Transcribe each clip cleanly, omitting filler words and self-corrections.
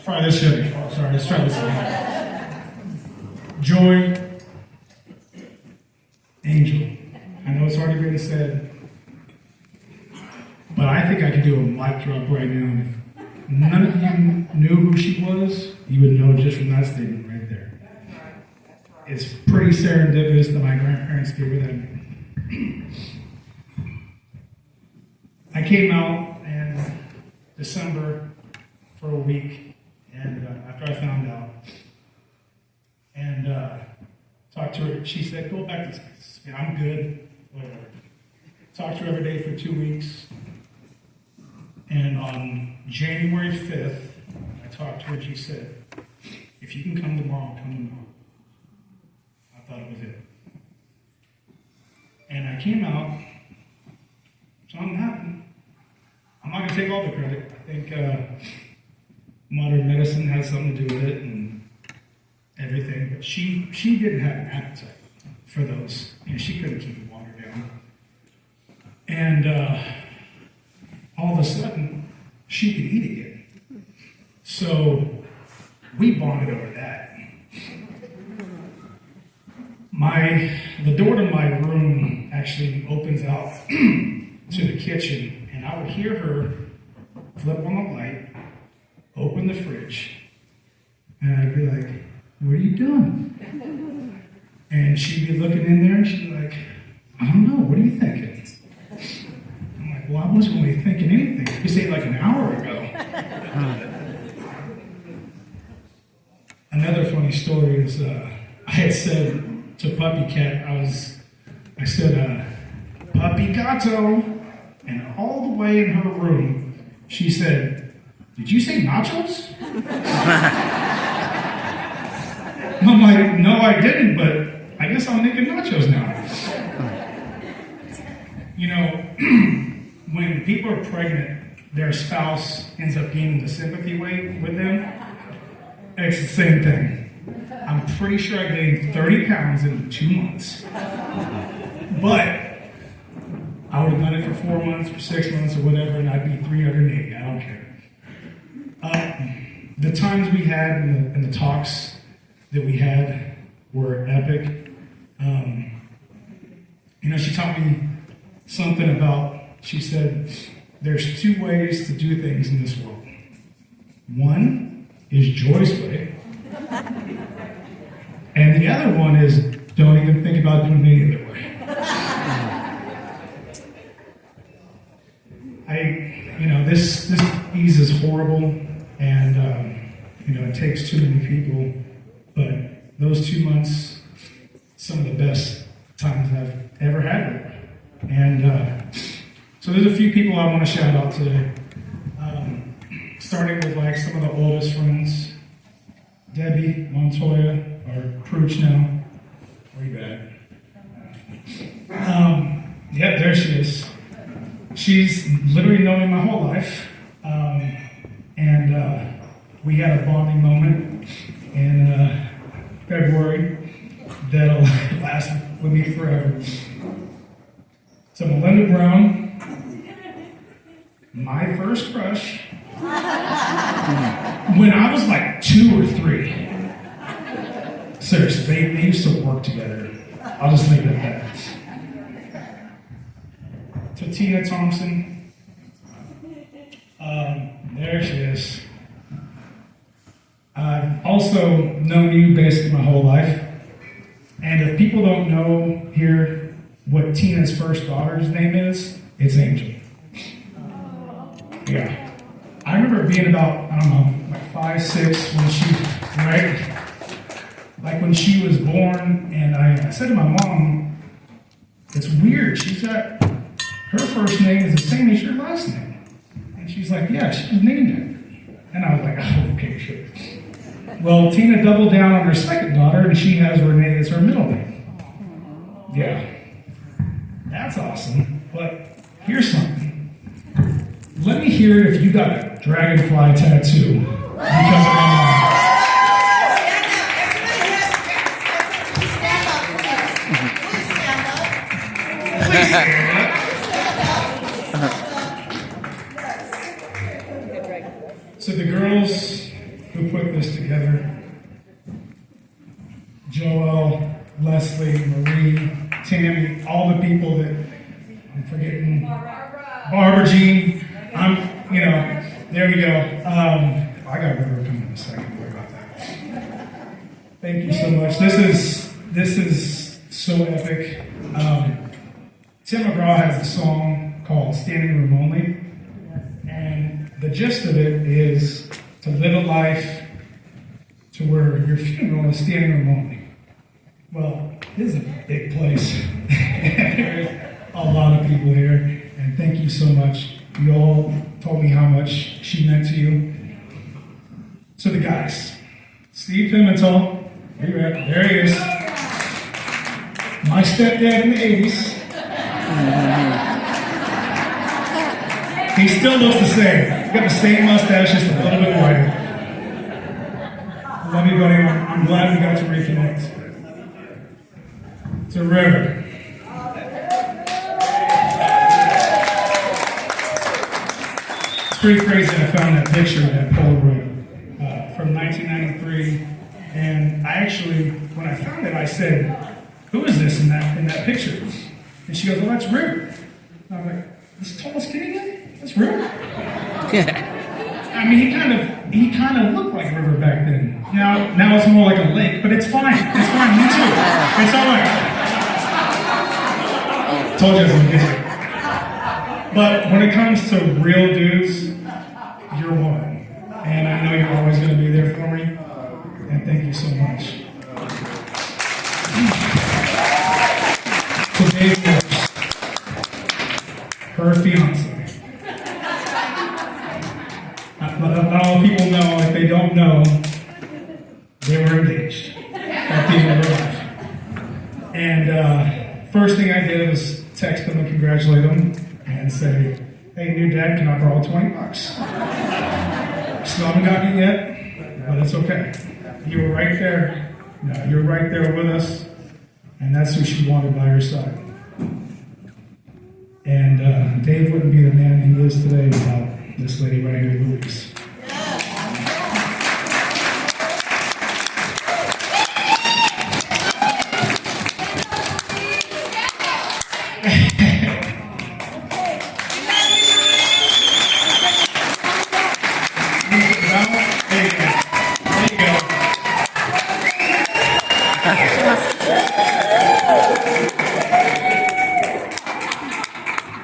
Try this shit. Oh, sorry, let's try this again. Joy, Angel. I know it's already been said, but I think I could do a mic drop right now. If none of you knew who she was, you would know just from that statement right there. It's pretty serendipitous that my grandparents gave her that name. I came out in December for a week, and after I found out, and talked to her, she said, "Go back to Texas. Yeah, I'm good, whatever." Talked to her every day for 2 weeks, and on January 5th, I talked to her, and she said, "If you can come tomorrow, come tomorrow." I thought it was it. And I came out, something happened. I'm not going to take all the credit. I think modern medicine has something to do with it and everything, but she didn't have an appetite for those. You know, she couldn't keep the water down. And all of a sudden, she could eat again. So we bonded over that. The door to my room actually opens out to the kitchen, and I would hear her flip on the light, open the fridge, and I'd be like, "What are you doing?" And she'd be looking in there, and she'd be like, "I don't know, what are you thinking?" I'm like, "Well, I wasn't really thinking anything. You say like an hour ago." Another funny story is I had said to Puppy Cat, I said, "Puppy Gato," and all the way in her room, she said, "Did you say nachos?" I'm like, "No, I didn't, but I guess I'm making nachos now." You know, when people are pregnant, their spouse ends up gaining the sympathy weight with them. It's the same thing. I'm pretty sure I gained 30 pounds in 2 months. But I would have done it for 4 months, for 6 months, or whatever, and I'd be 380. I don't care. The times we had and the talks that we had were epic. You know, she taught me something about, she said, there's 2 ways to do things in this world. One is Joy's way, and the other one is don't even think about doing it any other way. This ease is horrible, and it takes too many people. But those 2 months, some of the best times I've ever had with her. And so there's a few people I want to shout out today. Starting with like some of the oldest friends, Debbie Montoya, or Crouch now. Where you at? Yep, there she is. She's literally known me my whole life. And we had a bonding moment in February that'll last with me forever. So Melinda Brown, my first crush, when I was like 2 or 3. Seriously, they used to work together. I'll just leave it at that. Tatina Thompson. There she is. I've also known you basically my whole life. And if people don't know here what Tina's first daughter's name is, it's Angel. Yeah. I remember being about, I don't know, like 5, 6 when she, right? Like when she was born, and I said to my mom, it's weird, she's got, her first name is the same as your last name. And she's like, yeah, she was named after me. And I was like, oh, okay, sure. Well, Tina doubled down on her second daughter, and she has Renee as her middle name. Yeah. That's awesome. But here's something. Let me hear if you got a dragonfly tattoo because of my mom. Please stand up. To the girls who put this together, Joel, Leslie, Marie, Tammy, all the people that I'm forgetting, Barbara Jean, there you go. I got River coming in a second. Worry about that. Thank you so much. This is so epic. Tim McGraw has a song called Standing Room Only. And the gist of it is to live a life to where your funeral is standing room only. Well, this is a big place. There's a lot of people here. And thank you so much. You all told me how much she meant to you. So the guys, Steve Pimentel, where you at? There he is. My stepdad in the 80s. He still looks the same. He's got the same mustache, just a little bit wider. Love you, buddy. I'm glad we got to reconnect. To River. It's pretty crazy. I found that picture of that Polaroid from 1993, and I actually, when I found it, I said, "Who is this in that picture?" And she goes, "Well, that's River." And I'm like, "This tallest kid again? That's River." I mean, he kind of looked like River back then. Now it's more like a lake, but it's fine. It's fine. Me too. It's all right. Told you I was gonna get it. But when it comes to real dudes, you're one. And I know you're always going to be there for me. And thank you so much. Today, her fiance. Not all people know. If they don't know, they were engaged at the end of their life. And first thing I did was text them and congratulate them and say, "Hey, new dad, can I borrow $20? Still haven't gotten it yet, but it's okay. You were right there. No, you were right there with us, and that's who she wanted by her side." And Dave wouldn't be the man he is today without this lady right here, Louise.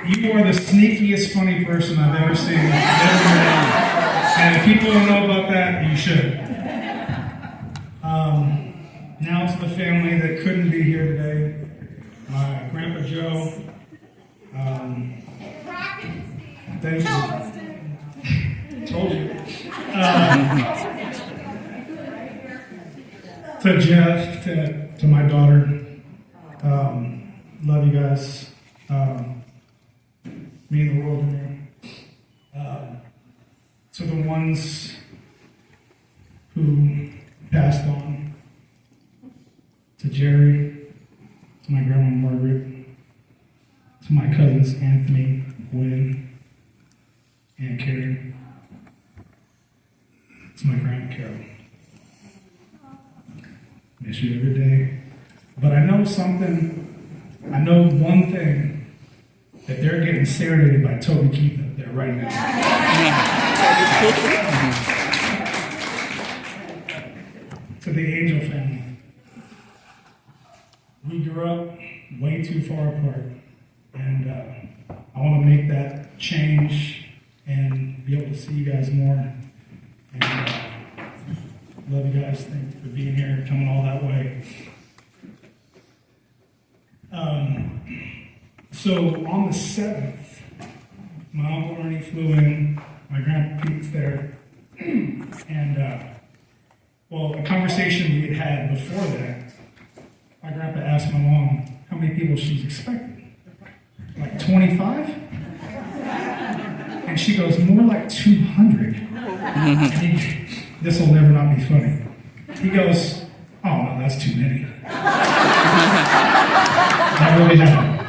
You are the sneakiest, funny person I've ever seen. And if people don't know about that, you should. Now to the family that couldn't be here today. My Grandpa Joe. Thank you. Told you. To Jeff, to my daughter. Love you guys. Mean the world to me. To the ones who passed on, to Jerry, to my grandma Margaret, to my cousins Anthony, Gwen, and Karen, to my grandma Carol. Miss you every day. But I know one thing, that they're getting serenaded by Toby Keith up there right now. To the Angel family. We grew up way too far apart. And I want to make that change and be able to see you guys more. And love you guys. Thank you for being here, coming all that way. So on the 7th, my Uncle Ernie flew in, my Grandpa Pete's there, and, a conversation we had before that, my grandpa asked my mom how many people she's expecting. Like 25? And she goes, more like 200. And this will never not be funny. He goes, oh, no, that's too many. That really happened.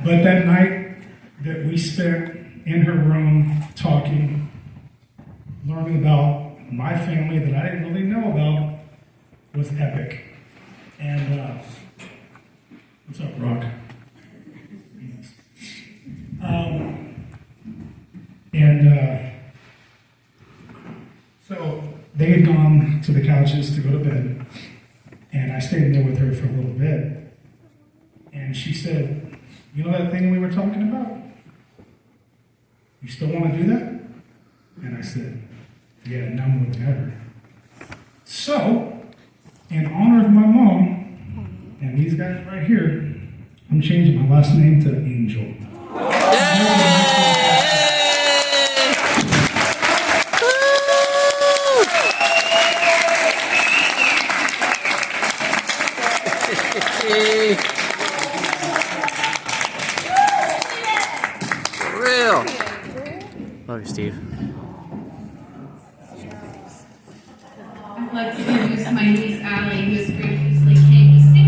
But that night, that we spent in her room talking, learning about my family that I didn't really know about was epic. And what's up, Rock? So they had gone to the couches to go to bed, and I stayed there with her for a little bit. And she said, "You know that thing we were talking about? You still want to do that?" And I said, "Yeah, now more than ever." So, in honor of my mom and these guys right here, I'm changing my last name to Angel. For real. Love you, Steve. I'd like to introduce my niece, Allie, who's